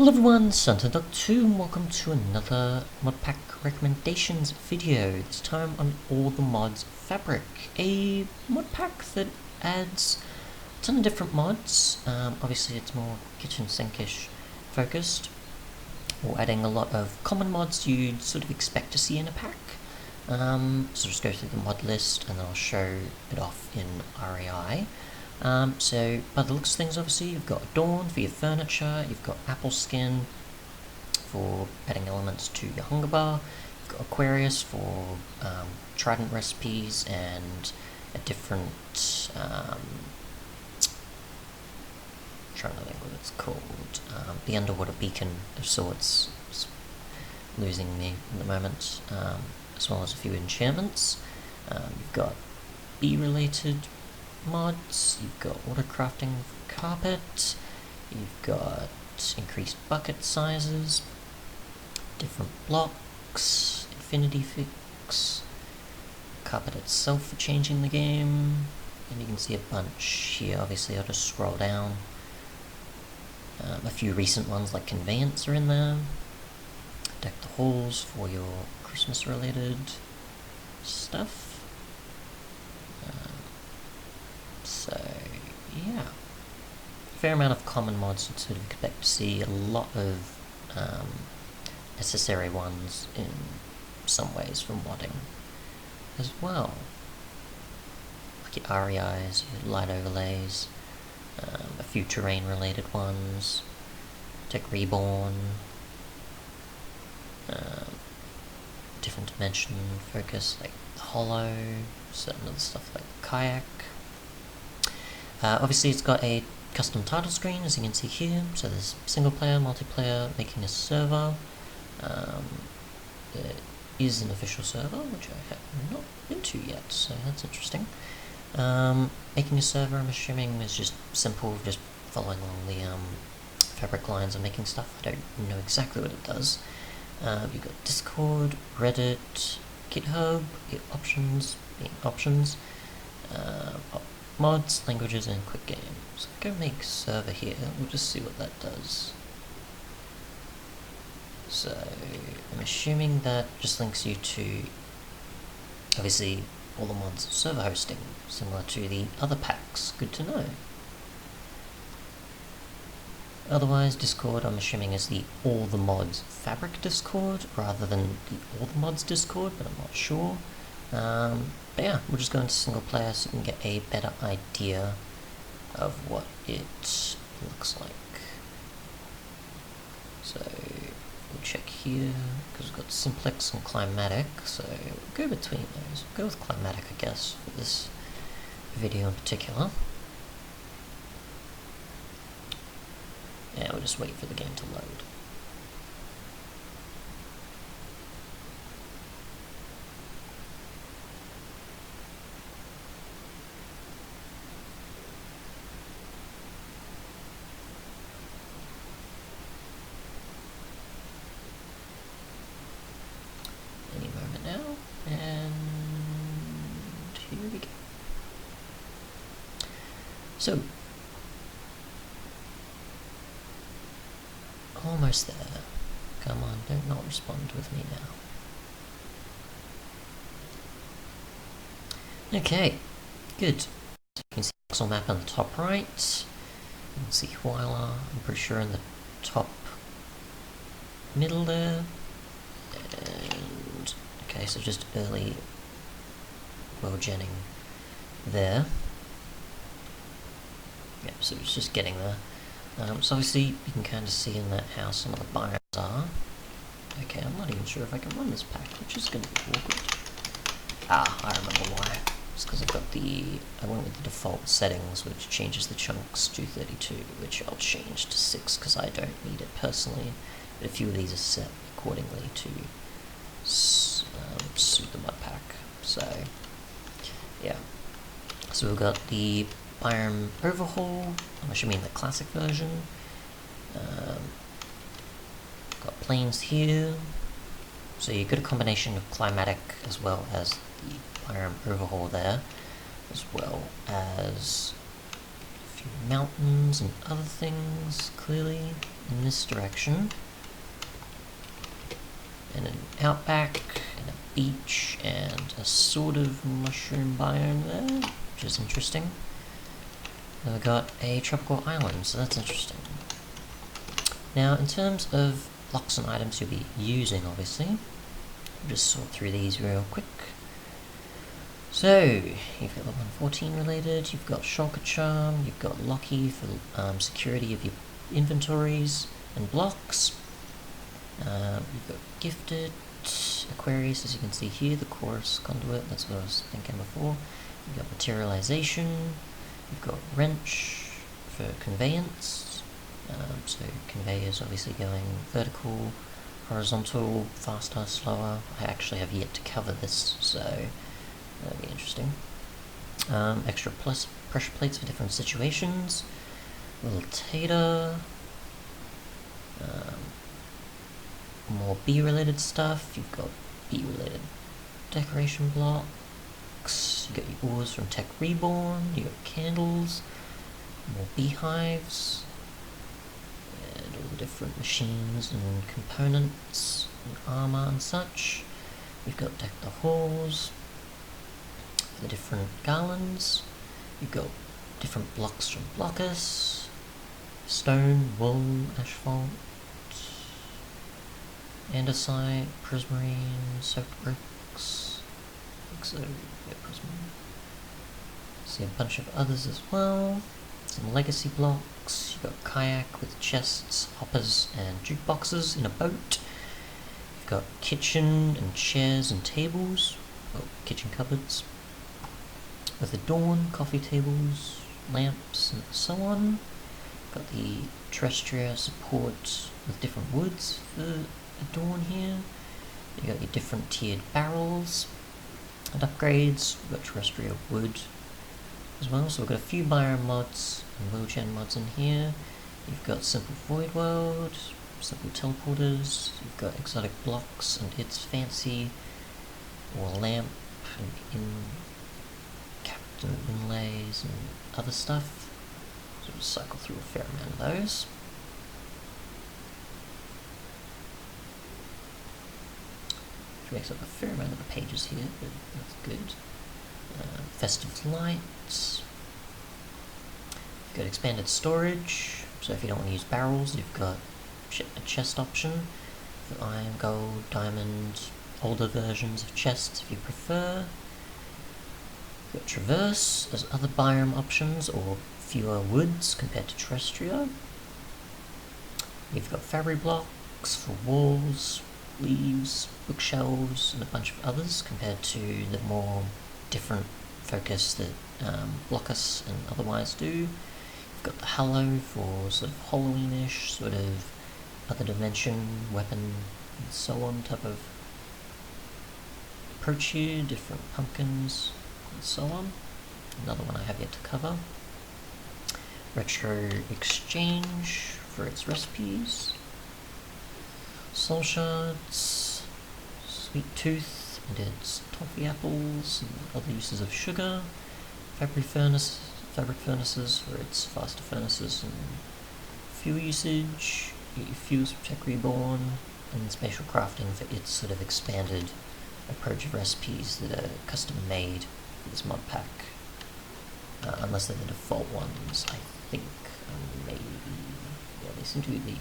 Hello everyone, Santa.2 and welcome to another Modpack recommendations video, this time on All the Mods Fabric, a modpack that adds a ton of different mods. Obviously it's more kitchen sink-ish focused, or adding a lot of common mods you'd sort of expect to see in a pack. So just go through the mod list and then I'll show it off in REI. So by the looks of things, obviously you've got Dawn for your furniture, you've got Apple Skin for adding elements to your hunger bar, you've got Aquarius for trident recipes and a different, trying to think what it's called, the underwater beacon of sorts. It's losing me at the moment, as well as a few enchantments. You've got bee-related mods, you've got auto crafting for carpet, you've got increased bucket sizes, different blocks, infinity fix, carpet itself for changing the game, and you can see a bunch here. Obviously I'll just scroll down. A few recent ones like conveyance are in there. Deck the halls for your Christmas related stuff. So, yeah, fair amount of common mods you'd sort of expect to see, a lot of necessary ones in some ways for modding as well. Like your REIs, your light overlays, a few terrain related ones, Tech Reborn, different dimension focus like the Hollow, certain other stuff like the Kayak. Obviously it's got a custom title screen, as you can see here, so there's single player, multiplayer, making a server. There is an official server, which I have not been to yet, so that's interesting. Making a server, I'm assuming, is just simple, just following along the fabric lines and making stuff. I don't know exactly what it does. You've got Discord, Reddit, GitHub, options, mods, languages, and quick game. So go make server here, we'll just see what that does. So I'm assuming that just links you to, obviously, all the mods server hosting, similar to the other packs. Good to know. Otherwise, Discord, I'm assuming, is the All the Mods Fabric Discord, rather than the All the Mods Discord, but I'm not sure. But yeah, we'll just go into single player so you can get a better idea of what it looks like. So we'll check here, because we've got Simplex and Climatic, so we'll go between those. We'll go with Climatic, I guess, for this video in particular. Yeah, we'll just wait for the game to load. Any moment now, and here we go. So, almost there. Come on, don't not respond with me now. Okay, good. So you can see the pixel map on the top right. You can see Huila, I'm pretty sure, in the top middle there. And okay, so just early world genning there. Yep, so it's just getting there. So obviously you can kind of see in that how some of the biomes are. Okay, I'm not even sure if I can run this pack, which is going to be awkward. Ah, I remember why. It's because I've got I went with the default settings, which changes the chunks to 32, which I'll change to 6 because I don't need it personally. But a few of these are set accordingly to suit the mod pack. So, yeah. So we've got the biome overhaul, I'm assuming the classic version. Got plains here. So you get a combination of climatic as well as the biome overhaul there, as well as a few mountains and other things, clearly. in this direction, and an outback, and a beach, and a sort of mushroom biome there, which is interesting. And we've got a tropical island, so that's interesting. Now, in terms of blocks and items you'll be using, obviously, we'll just sort through these real quick. So, you've got level 114 related, you've got Shulker Charm, you've got Locky for security of your inventories and blocks. You've got Gifted, Aquarius, as you can see here, the Chorus Conduit, that's what I was thinking before. You've got Materialization, you've got Wrench for Conveyance, so conveyors obviously going vertical, horizontal, faster, slower. I actually have yet to cover this, so that'll be interesting. Extra plus pressure plates for different situations. Little tater. More bee-related stuff. You've got bee-related decoration blocks. You got your ores from Tech Reborn. You got candles. More beehives. And all the different machines and components and armor and such. You've got Deck the Halls. The different garlands. You've got different blocks from Blockus. Stone, wool, asphalt. Andesite, prismarine, soaked bricks. So, yeah, prismarine. See a bunch of others as well. Some legacy blocks. You've got kayak with chests, hoppers, and jukeboxes in a boat. You've got kitchen and chairs and tables. Oh, kitchen cupboards. With the dawn, coffee tables, lamps, and so on. Got the terrestrial support with different woods for the dawn here. You got your different tiered barrels and upgrades. We've got terrestrial wood as well, so we've got a few biome mods and wheelgen mods in here. You've got simple void world, simple teleporters, you've got exotic blocks and its fancy or lamp and captain inlays and other stuff. So we'll cycle through a fair amount of those. Which makes up a fair amount of the pages here, but that's good. Festive lights. You've got expanded storage, so if you don't want to use barrels, you've got a chest option for iron, gold, diamond, older versions of chests if you prefer. You've got traverse as other biome options, or fewer woods compared to terrestrial. You've got fabric blocks for walls, leaves, bookshelves, and a bunch of others compared to the more different focus that Blockus and otherwise do. You've got the Hallow for sort of Halloweenish, sort of other dimension, weapon, and so on type of approach here, different pumpkins, and so on. Another one I have yet to cover. Retro Exchange for its recipes. Soul Shards, Sweet Tooth and its toffee apples and other uses of sugar. Fabric furnaces for its faster furnaces and fuel usage. Fuels from Tech Reborn, and spatial crafting for its sort of expanded approach of recipes that are custom made for this mod pack. Unless they're the default ones, I think. Maybe. Yeah, they seem to be the